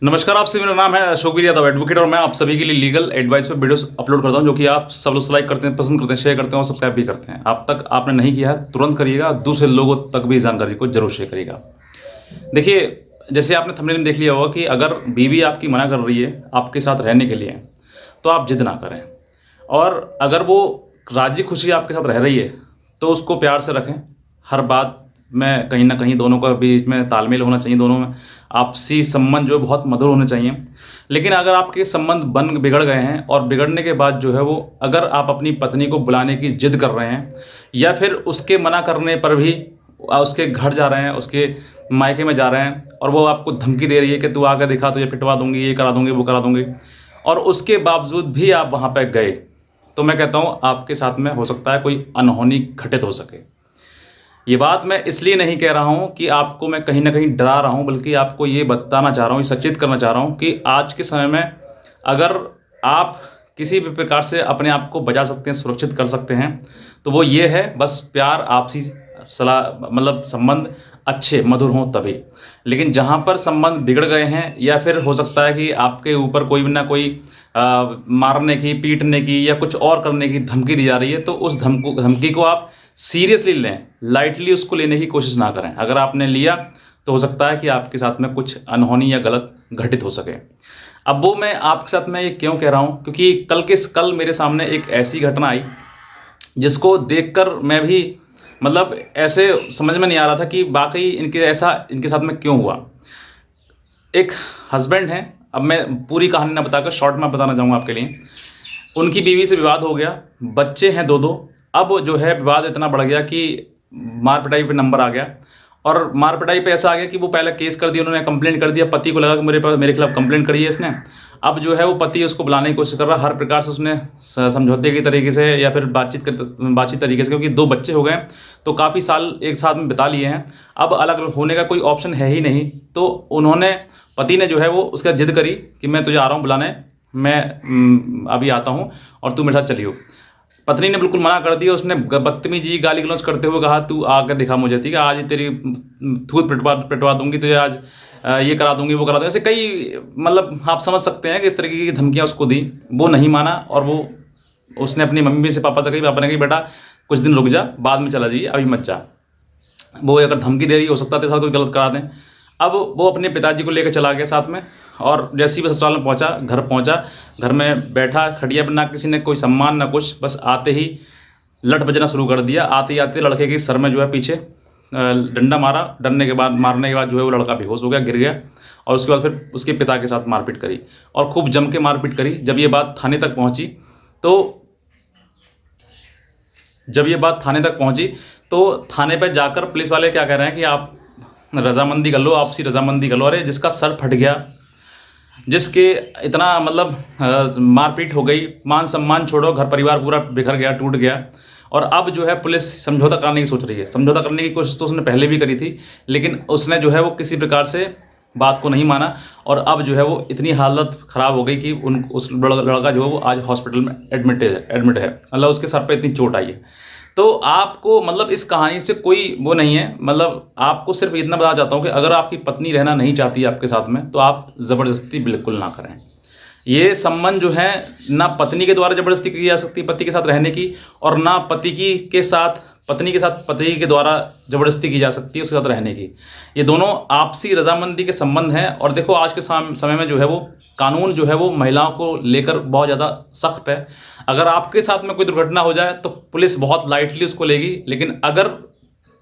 नमस्कार, आपसे मेरा नाम है अशोक यादव एडवोकेट और मैं आप सभी के लिए लीगल एडवाइस पे वीडियोस अपलोड करता हूं जो कि आप सब लोग लाइक करते हैं, पसंद करते हैं, शेयर करते हैं और सब्सक्राइब भी करते हैं। आप तक आपने नहीं किया है तुरंत करिएगा, दूसरे लोगों तक भी जानकारी को जरूर शेयर करिएगा। देखिए, जैसे आपने थंबनेल में देख लिया होगा कि अगर बीवी आपकी मना कर रही है आपके साथ रहने के लिए, तो आप जिद ना करें। और अगर वो राजी खुशी आपके साथ रह रही है तो उसको प्यार से रखें। हर बात में कहीं ना कहीं दोनों का बीच में तालमेल होना चाहिए, दोनों में आपसी संबंध जो है बहुत मधुर होने चाहिए। लेकिन अगर आपके संबंध बन बिगड़ गए हैं और बिगड़ने के बाद जो है वो, अगर आप अपनी पत्नी को बुलाने की जिद कर रहे हैं या फिर उसके मना करने पर भी उसके घर जा रहे हैं, उसके मायके में जा रहे हैं और वो आपको धमकी दे रही है कि तू आके दिखा, तुझे पिटवा दूंगी, ये करा दूंगी, वो करा दूंगी, और उसके बावजूद भी आप वहाँ पे गए, तो मैं कहता हूँ आपके साथ में हो सकता है कोई अनहोनी घटित हो सके। ये बात मैं इसलिए नहीं कह रहा हूँ कि आपको मैं कहीं न कहीं डरा रहा हूँ, बल्कि आपको ये बताना चाह रहा हूँ, ये सचेत करना चाह रहा हूँ कि आज के समय में अगर आप किसी भी प्रकार से अपने आप को बचा सकते हैं, सुरक्षित कर सकते हैं, तो वो ये है बस प्यार, आपसी सलाह, मतलब संबंध अच्छे, मधुर हों तभी। लेकिन जहाँ पर संबंध बिगड़ गए हैं या फिर हो सकता है कि आपके ऊपर कोई ना कोई मारने की, पीटने की या कुछ और करने की धमकी दी जा रही है, तो उस धमकी को आप सीरियसली लें, लाइटली उसको लेने की कोशिश ना करें। अगर आपने लिया तो हो सकता है कि आपके साथ में कुछ अनहोनी या गलत घटित हो सके। अब वो मैं आपके साथ में ये क्यों कह रहा हूँ, क्योंकि कल मेरे सामने एक ऐसी घटना आई जिसको देखकर मैं भी, मतलब ऐसे समझ में नहीं आ रहा था कि वाक़ई इनके साथ में क्यों हुआ। एक हस्बैंड हैं, अब मैं पूरी कहानी ना बताकर शॉर्ट में बताना चाहूँगा आपके लिए। उनकी बीवी से विवाद हो गया, बच्चे हैं 2-2। अब जो है विवाद इतना बढ़ गया कि मार-पिटाई पे नंबर आ गया, और मार-पिटाई पे ऐसा आ गया कि वो पहले केस कर दिया, उन्होंने कंप्लेंट कर दिया, पति को लगा कि मेरे खिलाफ कंप्लेंट करी है इसने। अब जो है वो पति उसको बुलाने की कोशिश कर रहा है, हर प्रकार से उसने समझौते के तरीके से या फिर बातचीत तरीके से, क्योंकि 2 बच्चे हो गए हैं, तो काफ़ी साल एक साथ में बिता लिए हैं। अब अलग होने का कोई ऑप्शन है ही नहीं, तो उन्होंने पति ने जो है वो उसका जिद करी कि मैं तुझे आ रहा हूँ बुलाने, मैं अभी आता हूँ और तू मेरे साथ चलियो। पत्नी ने बिल्कुल मना कर दिया, उसने बदतमीजी, गाली गलौज करते हुए कहा, तू आके दिखा मुझे, ठीक है, आज तेरी थूत पिटवा पिटवा दूंगी तुझे, आज ये करा दूंगी, वो करा दूंगी, ऐसे कई, मतलब आप समझ सकते हैं कि इस तरीके की धमकियां उसको दी। वो नहीं माना और वो उसने अपनी मम्मी से, पापा से कही, पापा ने कही बेटा कुछ दिन रुक जा, बाद में चला जाइए, अभी मत जा। वो अगर धमकी दे रही, हो सकता है तेरे साथ कुछ गलत करा दें। अब वो अपने पिताजी को लेकर चला गया साथ में, और जैसे ही वो ससुराल में पहुंचा, घर में बैठा, खटिया पर, ना किसी ने कोई सम्मान ना कुछ, बस आते ही लठ बजना शुरू कर दिया। आते ही आते लड़के के सर में जो है पीछे डंडा मारा, मारने के बाद जो है वो लड़का बेहोश हो गया, गिर गया, और उसके बाद फिर उसके पिता के साथ मारपीट करी, और खूब जम के मारपीट करी। तो जब ये बात थाने तक पहुंची, तो थाने पर जाकर पुलिस वाले क्या कह रहे हैं कि आप रजामंदी कर लो, आपसी रजामंदी कर लो। अरे जिसका सर फट गया, जिसके इतना मतलब मारपीट हो गई, मान सम्मान छोड़ो, घर परिवार पूरा बिखर गया, टूट गया, और अब जो है पुलिस समझौता कराने की सोच रही है। समझौता करने की कोशिश तो उसने पहले भी करी थी, लेकिन उसने जो है वो किसी प्रकार से बात को नहीं माना, और अब जो है वो इतनी हालत ख़राब हो गई कि उस लड़का जो है वो आज हॉस्पिटल में एडमिट है, मतलब उसके सर पे इतनी चोट आई है। तो आपको, मतलब इस कहानी से कोई वो नहीं है, मतलब आपको सिर्फ इतना बताना चाहता हूँ कि अगर आपकी पत्नी रहना नहीं चाहती है आपके साथ में, तो आप ज़बरदस्ती बिल्कुल ना करें। ये संबंध जो है, ना पत्नी के द्वारा ज़बरदस्ती की जा सकती पति के साथ रहने की, और ना पत्नी के साथ पति के द्वारा ज़बरदस्ती की जा सकती है उसके साथ रहने की। ये दोनों आपसी रजामंदी के संबंध हैं। और देखो, आज के समय में जो है वो कानून जो है वो महिलाओं को लेकर बहुत ज़्यादा सख्त है। अगर आपके साथ में कोई दुर्घटना हो जाए तो पुलिस बहुत लाइटली उसको लेगी, लेकिन अगर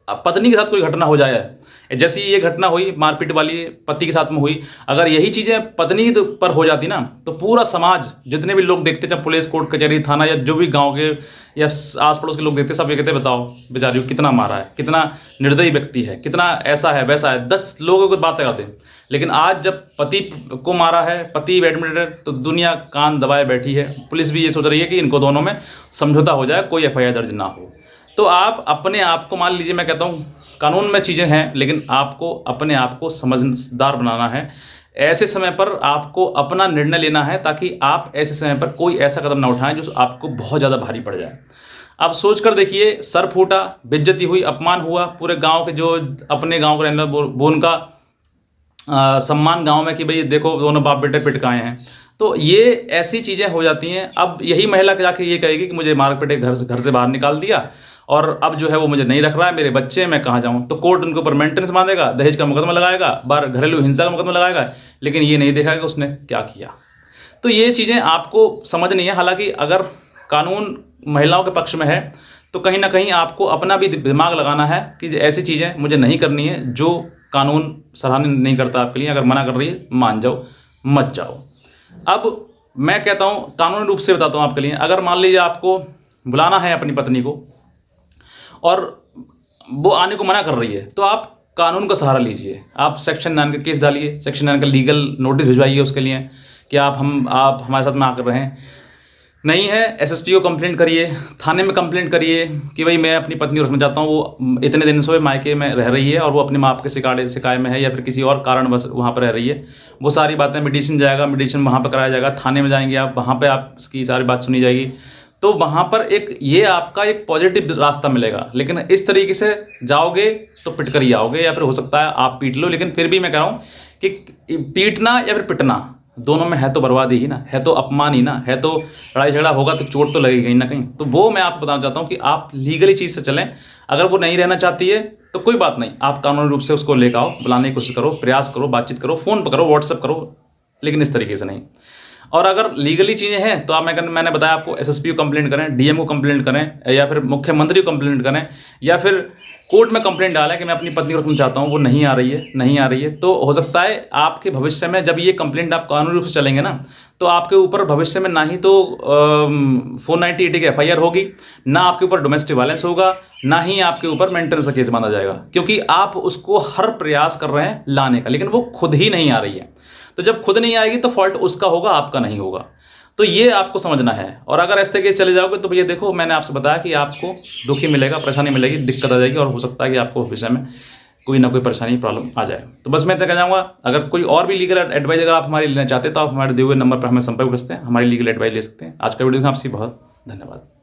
पत्नी के साथ कोई घटना हो जाए, जैसी ये घटना हुई मारपीट वाली पति के साथ में हुई, अगर यही चीज़ें पत्नी पर हो जाती ना, तो पूरा समाज, जितने भी लोग देखते, चाहे पुलिस, कोर्ट कचहरी, थाना, या जो भी गांव के या आस पड़ोस के लोग देखते, सब ये कहते बताओ बेचारी को कितना मारा है, कितना निर्दयी व्यक्ति है, कितना ऐसा है वैसा है, 10 लोगों को बातें करते हैं। लेकिन आज जब पति को मारा है, पति एडमिटेड है, तो दुनिया कान दबाए बैठी है। पुलिस भी ये सोच रही है कि इनको दोनों में समझौता हो जाए, कोई एफआईआर दर्ज ना हो। तो आप अपने आप को, मान लीजिए, मैं कहता हूँ कानून में चीज़ें हैं, लेकिन आपको अपने आप को समझदार बनाना है। ऐसे समय पर आपको अपना निर्णय लेना है, ताकि आप ऐसे समय पर कोई ऐसा कदम ना उठाएं जो आपको बहुत ज़्यादा भारी पड़ जाए। आप सोच कर देखिए, सर फूटा, बेइज्जती हुई, अपमान हुआ, पूरे गांव के जो अपने गांव का रहने वाला वो उनका सम्मान गाँव में कि भाई देखो दोनों बाप बेटे पिटकाए हैं। तो ये ऐसी चीज़ें हो जाती हैं। अब यही महिला जाके ये कहेगी कि मुझे मार पीटे घर से बाहर निकाल दिया और अब जो है वो मुझे नहीं रख रहा है, मेरे बच्चे हैं, मैं कहाँ जाऊँ? तो कोर्ट उनके ऊपर मेंटेनेंस मांगेगा, दहेज का मुकदमा लगाएगा, बाहर घरेलू हिंसा का मुकदमा लगाएगा, लेकिन ये नहीं देखा कि उसने क्या किया। तो ये चीज़ें आपको समझनी है। हालाँकि अगर कानून महिलाओं के पक्ष में है, तो कहीं न कहीं आपको अपना भी दिमाग लगाना है कि ऐसी चीज़ें मुझे नहीं करनी है, जो कानून सराहनीय नहीं करता आपके लिए। अगर मना कर रही है, मान जाओ, मत जाओ। अब मैं कहता हूँ, कानूनी रूप से बताता हूँ आपके लिए, अगर मान लीजिए आपको बुलाना है अपनी पत्नी को और वो आने को मना कर रही है, तो आप कानून का सहारा लीजिए। आप सेक्शन 9 का केस डालिए, सेक्शन 9 का लीगल नोटिस भिजवाइए उसके लिए कि आप हमारे साथ में आकर रहें। नहीं है, एसएसपी को कंप्लेंट करिए, थाने में कंप्लेंट करिए कि भाई मैं अपनी पत्नी को रखना चाहता हूँ, वो इतने दिन से मायके में रह रही है और वो अपने माँ बाप के शिकायत में है या फिर किसी और कारण बस वहाँ पर रह रही है। वो सारी बातें मीडिएशन जाएगा, मीडिएशन वहाँ पर कराया जाएगा, थाने में जाएंगे आप, वहाँ पर आपकी सारी बात सुनी जाएगी। तो वहाँ पर एक ये आपका एक पॉजिटिव रास्ता मिलेगा। लेकिन इस तरीके से जाओगे तो पिट कर ही आओगे, या फिर हो सकता है आप पीट लो। लेकिन फिर भी मैं कह रहा हूँ कि पीटना या फिर पिटना, दोनों में है तो बर्बादी ही ना, है तो अपमान ही ना, है तो लड़ाई झगड़ा होगा तो चोट तो लगेगी कहीं ना कहीं। तो वो मैं आपको बताना चाहता हूँ कि आप लीगली चीज़ से चलें। अगर वो नहीं रहना चाहती है तो कोई बात नहीं, आप कानूनी रूप से उसको लेकर आओ, बुलाने की कोशिश करो, प्रयास करो, बातचीत करो, फ़ोन पर करो, व्हाट्सअप करो, लेकिन इस तरीके से नहीं। और अगर लीगली चीज़ें हैं तो आप मैंने बताया आपको, एसएसपी को कंप्लेंट करें, डीएम को कंप्लेंट करें, या फिर मुख्यमंत्री को कंप्लेंट करें, या फिर कोर्ट में कंप्लेंट डालें कि मैं अपनी पत्नी को रखना चाहता हूँ, वो नहीं आ रही है, नहीं आ रही है। तो हो सकता है आपके भविष्य में जब ये कंप्लेंट आप कानूनी रूप से चलेंगे ना, तो आपके ऊपर भविष्य में ना ही तो 490 की एफआईआर होगी, ना आपके ऊपर डोमेस्टिक वायलेंस होगा, ना ही आपके ऊपर मेंटेनेंस का केस बांधा जाएगा, क्योंकि आप उसको हर प्रयास कर रहे हैं लाने का, लेकिन वो खुद ही नहीं आ रही है। तो जब खुद नहीं आएगी तो फॉल्ट उसका होगा, आपका नहीं होगा। तो ये आपको समझना है। और अगर ऐसे तरीके से चले जाओगे तो भैया देखो, मैंने आपसे बताया कि आपको दुख ही मिलेगा, परेशानी मिलेगी, दिक्कत आ जाएगी, और हो सकता है कि आपको भविष्य में कोई ना कोई परेशानी प्रॉब्लम आ जाए। तो बस मैं इतना कहना चाहूँगा, अगर कोई और भी लीगल एडवाइस अगर आप हमारी लेना चाहते हैं तो आप हमारे दिए हुए नंबर पर हमें संपर्क कर सकते हैं, हमारी लीगल एडवाइस ले सकते हैं। आज का वीडियो में आपसे बहुत धन्यवाद।